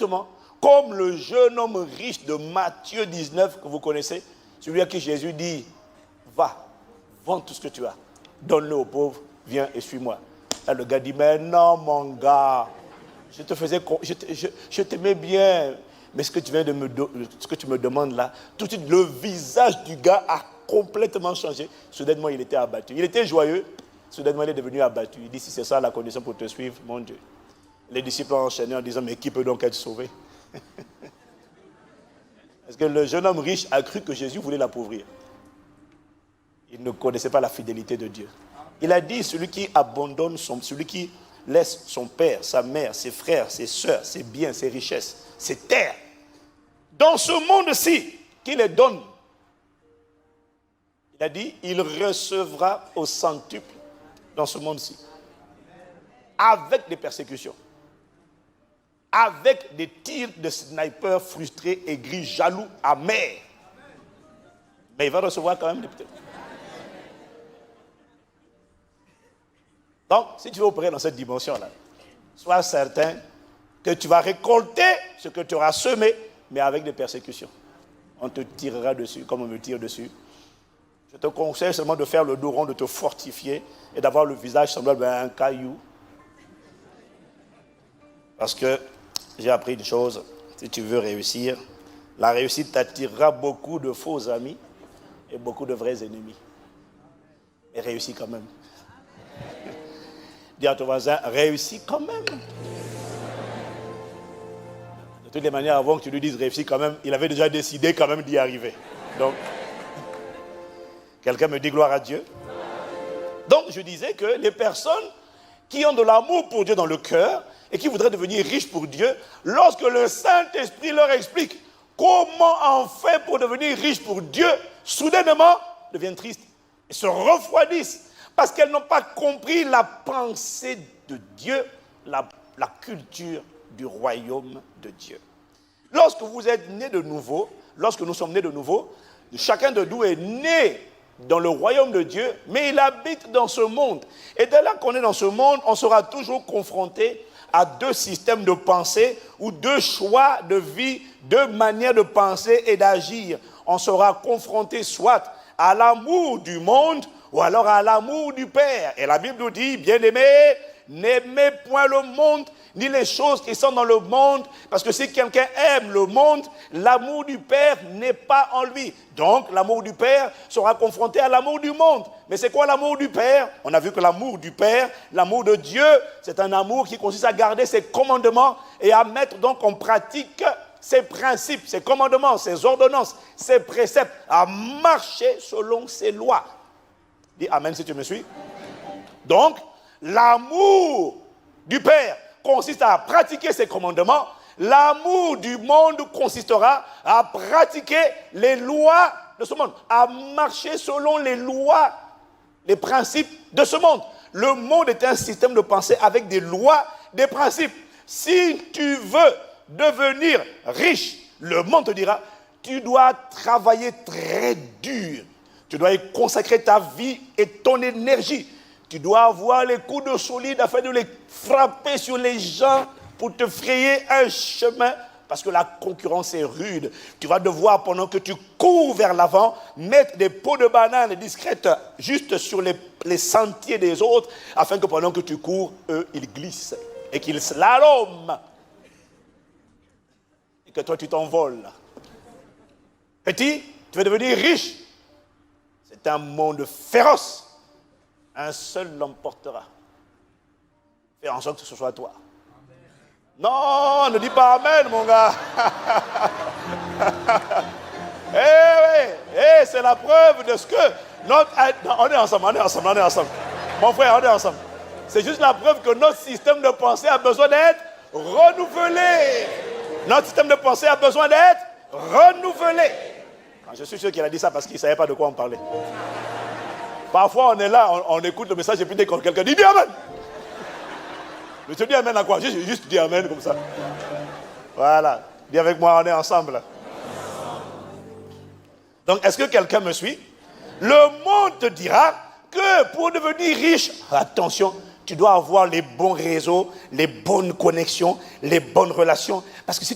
exactement comme le jeune homme riche de Matthieu 19 que vous connaissez, celui à qui Jésus dit, va, vends tout ce que tu as, donne-le aux pauvres, viens et suis-moi. Là, le gars dit, mais non mon gars, je t'aimais bien, mais ce que tu me demandes là, tout de suite le visage du gars a complètement changé. Soudainement il était abattu. Il était joyeux, soudainement il est devenu abattu. Il dit, si c'est ça la condition pour te suivre, mon Dieu. Les disciples ont enchaîné en disant, mais qui peut donc être sauvé? Parce que le jeune homme riche a cru que Jésus voulait l'appauvrir. Il ne connaissait pas la fidélité de Dieu. Il a dit, celui qui abandonne, celui qui laisse son père, sa mère, ses frères, ses soeurs, ses biens, ses richesses, ses terres, dans ce monde-ci, qui les donne. Il a dit, il recevra au centuple dans ce monde-ci. Avec des persécutions. Avec des tirs de snipers frustrés, aigris, jaloux, amers. Mais il va recevoir quand même des peut-être. Donc, si tu veux opérer dans cette dimension-là, sois certain que tu vas récolter ce que tu auras semé, mais avec des persécutions. On te tirera dessus, comme on me tire dessus. Je te conseille seulement de faire le dos rond, de te fortifier et d'avoir le visage semblable à un caillou. Parce que j'ai appris une chose, si tu veux réussir, la réussite t'attirera beaucoup de faux amis et beaucoup de vrais ennemis. Et réussis quand même. Dis à ton voisin, réussis quand même. De toutes les manières, avant que tu lui dises réussis quand même, il avait déjà décidé quand même d'y arriver. Donc, quelqu'un me dit gloire à Dieu. Donc, je disais que les personnes qui ont de l'amour pour Dieu dans le cœur et qui voudraient devenir riches pour Dieu, lorsque le Saint-Esprit leur explique comment en faire pour devenir riches pour Dieu, soudainement deviennent tristes et se refroidissent parce qu'elles n'ont pas compris la pensée de Dieu, la culture du royaume de Dieu. Lorsque vous êtes nés de nouveau, lorsque nous sommes nés de nouveau, chacun de nous est né dans le royaume de Dieu, mais il habite dans ce monde. Et dès là qu'on est dans ce monde, on sera toujours confronté à deux systèmes de pensée ou deux choix de vie, deux manières de penser et d'agir. On sera confronté soit à l'amour du monde ou alors à l'amour du Père. Et la Bible nous dit, bien-aimés, n'aimez point le monde, ni les choses qui sont dans le monde, parce que si quelqu'un aime le monde, l'amour du Père n'est pas en lui. Donc, l'amour du Père sera confronté à l'amour du monde. Mais c'est quoi l'amour du Père? On a vu que l'amour du Père, l'amour de Dieu, c'est un amour qui consiste à garder ses commandements et à mettre donc en pratique ses principes, ses commandements, ses ordonnances, ses préceptes, à marcher selon ses lois. Dis Amen si tu me suis. Donc, l'amour du Père consiste à pratiquer ses commandements. L'amour du monde consistera à pratiquer les lois de ce monde, à marcher selon les lois, les principes de ce monde. Le monde est un système de pensée avec des lois, des principes. Si tu veux devenir riche, le monde te dira, tu dois travailler très dur. Tu dois y consacrer ta vie et ton énergie. Tu dois avoir les coudes solides afin de les frapper sur les gens pour te frayer un chemin parce que la concurrence est rude. Tu vas devoir, pendant que tu cours vers l'avant, mettre des peaux de banane discrètes juste sur les sentiers des autres afin que pendant que tu cours, eux, ils glissent et qu'ils slaloment. Et que toi, tu t'envoles. Petit, tu veux devenir riche. C'est un monde féroce. Un seul l'emportera. Fais en sorte que ce soit toi. Non, ne dis pas Amen, mon gars. oui, c'est la preuve de ce que on est ensemble. Mon frère, on est ensemble. C'est juste la preuve que notre système de pensée a besoin d'être renouvelé. Notre système de pensée a besoin d'être renouvelé. Je suis sûr qu'il a dit ça parce qu'il ne savait pas de quoi on parlait. Parfois, on est là, on écoute le message et puis dès que quelqu'un dit Amen. Mais tu dis Amen à quoi? Juste dis Amen comme ça. Voilà. Dis avec moi, on est ensemble. Donc, est-ce que quelqu'un me suit? Le monde te dira que pour devenir riche, attention, tu dois avoir les bons réseaux, les bonnes connexions, les bonnes relations. Parce que si